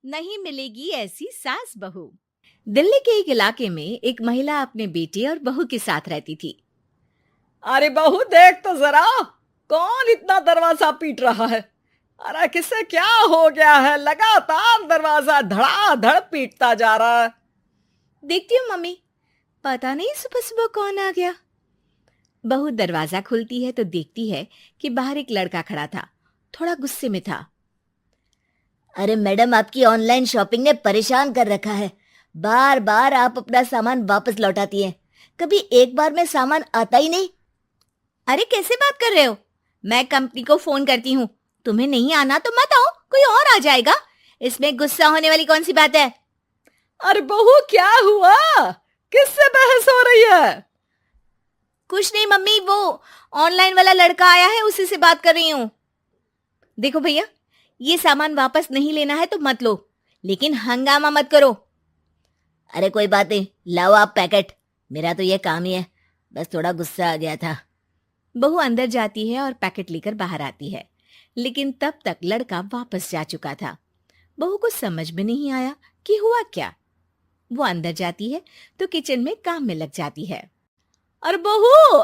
नहीं मिलेगी ऐसी सास बहू। दिल्ली के एक इलाके में एक महिला अपने बेटे और बहू के साथ रहती थी। अरे बहू देख तो जरा, कौन इतना दरवाजा पीट रहा है। अरे किसे क्या हो गया है, लगातार दरवाजा धड़ाधड़ पीटता जा रहा है। देखती हूँ मम्मी, पता नहीं सुबह सुबह कौन आ गया। बहू दरवाजा खोलती है तो देखती है कि बाहर एक लड़का खड़ा था। थोड़ा गुस्से में था। अरे मैडम, आपकी ऑनलाइन शॉपिंग ने परेशान कर रखा है। बार बार आप अपना सामान वापस लौटाती हैं। कभी एक बार में सामान आता ही नहीं। अरे कैसे बात कर रहे हो? मैं कंपनी को फोन करती हूँ। तुम्हें नहीं आना तो मत आओ, कोई और आ जाएगा। इसमें गुस्सा होने वाली कौन सी बात है? अरे बहू क्या हुआ, किससे बहस हो रही है? कुछ नहीं मम्मी, वो ऑनलाइन वाला लड़का आया है, उसी से बात कर रही हूँ। देखो भैया, ये सामान वापस नहीं लेना है तो मत लो, लेकिन हंगामा मत करो। अरे कोई बात नहीं, लाओ आप पैकेट। मेरा तो ये काम ही है, बस थोड़ा गुस्सा आ गया था। बहू अंदर जाती है और पैकेट लेकर बाहर आती है, लेकिन तब तक लड़का वापस जा चुका था। बहू को समझ में नहीं आया कि हुआ क्या। वो अंदर जाती है तो किचन में काम में लग जाती है। अरे बहू,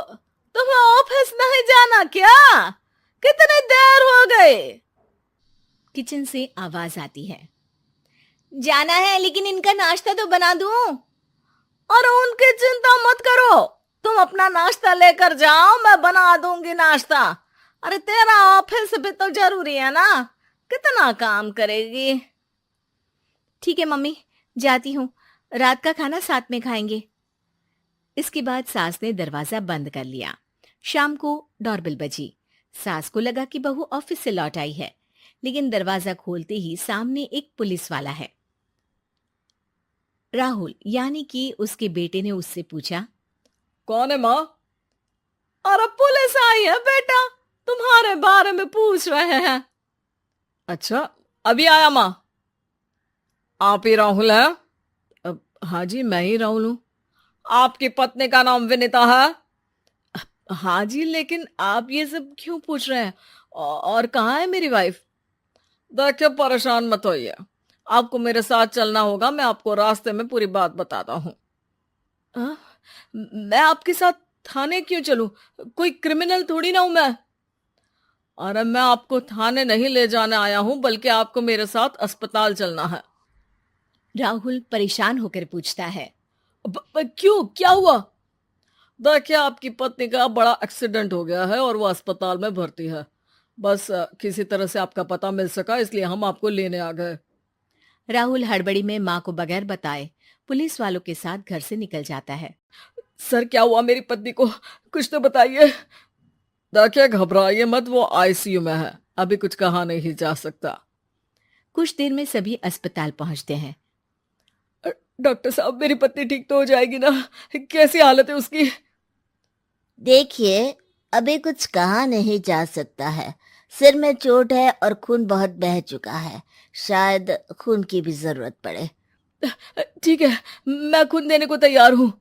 तुम्हें ऑफिस नहीं जाना क्या? कितनी देर हो गई? किचन से आवाज आती है। जाना है, लेकिन इनका नाश्ता तो बना दूं। और उनकी चिंता मत करो, तुम अपना नाश्ता लेकर जाओ, मैं बना दूंगी नाश्ता। अरे तेरा ऑफिस भी तो जरूरी है ना, कितना काम करेगी। ठीक है मम्मी, जाती हूँ। रात का खाना साथ में खाएंगे। इसके बाद सास ने दरवाजा बंद कर लिया। शाम को डोरबेल बजी। सास को लगा कि बहू ऑफिस से लौट आई है, लेकिन दरवाजा खोलते ही सामने एक पुलिस वाला है। राहुल यानी कि उसके बेटे ने उससे पूछा, कौन है माँ? अरे पुलिस आई है बेटा, तुम्हारे बारे में पूछ रहे हैं। अच्छा, अभी आया माँ। आप ही राहुल है? हाँ जी, मैं ही राहुल हूँ। आपकी पत्नी का नाम विनीता है? हाँ जी, लेकिन आप ये सब क्यों पूछ रहे हैं? और कहाँ है मेरी वाइफ? देखिए, परेशान मत होइए, आपको मेरे साथ चलना होगा, मैं आपको रास्ते में पूरी बात बताता हूँ। मैं आपके साथ थाने क्यों चलूं? कोई क्रिमिनल थोड़ी ना हूं मैं। अरे मैं आपको थाने नहीं ले जाने आया हूं, बल्कि आपको मेरे साथ अस्पताल चलना है। राहुल परेशान होकर पूछता है। क्यों, क्या हुआ? देखिए, आपकी पत्नी का बड़ा एक्सीडेंट हो गया है और वो अस्पताल में भर्ती है। बस किसी तरह से आपका पता मिल सका, इसलिए हम आपको लेने आ गए। राहुल हड़बड़ी में माँ को बगैर बताए पुलिस वालों के साथ घर से निकल जाता है। सर, क्या हुआ मेरी पत्नी को, कुछ तो बताइए। देखिए, घबराइए मत, वो आईसीयू में है, अभी कुछ कहा नहीं जा सकता। कुछ देर में सभी अस्पताल पहुंचते हैं। डॉक्टर साहब, मेरी पत्नी ठीक तो हो जाएगी ना? कैसी हालत है उसकी? देखिए, अभी कुछ कहा नहीं जा सकता है। सिर में चोट है और खून बहुत बह चुका है। शायद खून की भी जरूरत पड़े। ठीक है, मैं खून देने को तैयार हूँ।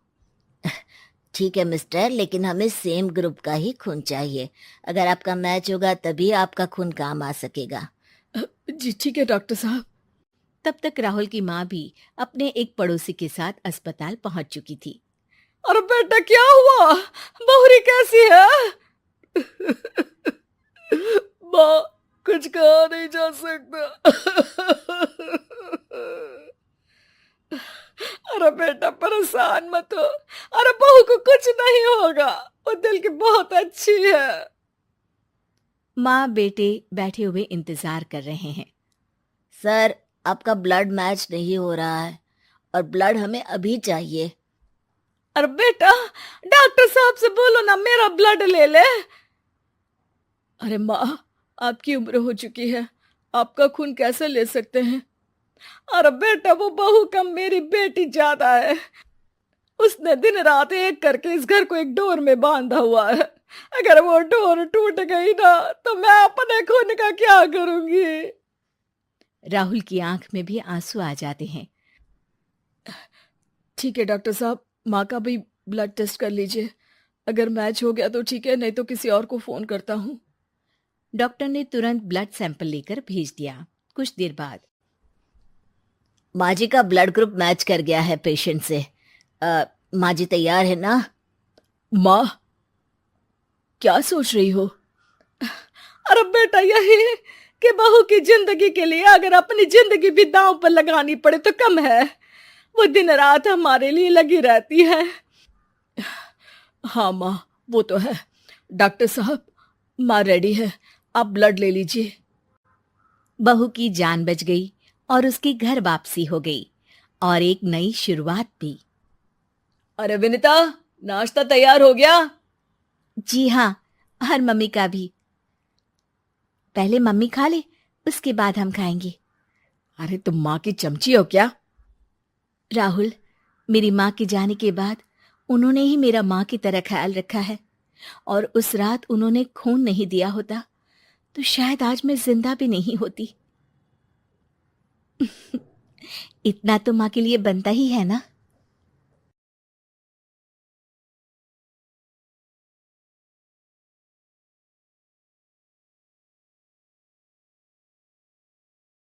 ठीक है मिस्टर, लेकिन हमें सेम ग्रुप का ही खून चाहिए। अगर आपका मैच होगा तभी आपका खून काम आ सकेगा। जी ठीक है डॉक्टर साहब। तब तक राहुल की माँ भी अपने एक पड़ोसी के साथ अस्पताल पहुंच चुकी थी। अरे बेटा, क्या हुआ? बहुरी कैसी है? माँ, कुछ कहा नहीं जा सकता। अरे बेटा, परेशान मत हो। अरे बहू को कुछ नहीं होगा, वो दिल की बहुत अच्छी है। माँ बेटे बैठे हुए इंतजार कर रहे हैं। सर, आपका ब्लड मैच नहीं हो रहा है और ब्लड हमें अभी चाहिए। अरे बेटा, डॉक्टर साहब से बोलो ना मेरा ब्लड ले ले। अरे माँ, आपकी उम्र हो चुकी है, आपका खून कैसे ले सकते हैं? अरे बेटा, वो बहू कम मेरी बेटी ज्यादा है। उसने दिन रात एक करके इस घर को एक डोर में बांधा हुआ है। अगर वो डोर टूट गई ना, तो मैं अपने खून का क्या करूंगी? राहुल की आंख में भी आंसू आ जाते हैं। ठीक है डॉक्टर साहब, माँ का भी ब्लड टेस्ट कर लीजिए। अगर मैच हो गया तो ठीक है, नहीं तो किसी और को फोन करता हूँ। डॉक्टर ने तुरंत ब्लड सैंपल लेकर भेज दिया। कुछ देर बाद माँ जी का ब्लड ग्रुप मैच कर गया है पेशेंट से। माँ जी तैयार है ना? माँ, क्या सोच रही हो? अरे बेटा, यही कि बहू की जिंदगी के लिए अगर अपनी जिंदगी भी दांव पर लगानी पड़े तो कम है। वो दिन रात हमारे लिए लगी रहती है। हाँ माँ, वो तो है। डॉक्टर साहब, माँ रेडी है, आप ब्लड ले लीजिए। बहू की जान बच गई और उसकी घर वापसी हो गई और एक नई शुरुआत भी। अरे विनीता, नाश्ता तैयार हो गया? जी हाँ, और मम्मी का भी। पहले मम्मी खा ले, उसके बाद हम खाएंगे। अरे तुम माँ की चमची हो क्या? राहुल, मेरी माँ के जाने के बाद उन्होंने ही मेरा माँ की तरह ख्याल रखा है, और उस रात उन्होंने खून नहीं दिया होता तो शायद आज मैं जिंदा भी नहीं होती। इतना तो माँ के लिए बनता ही है ना।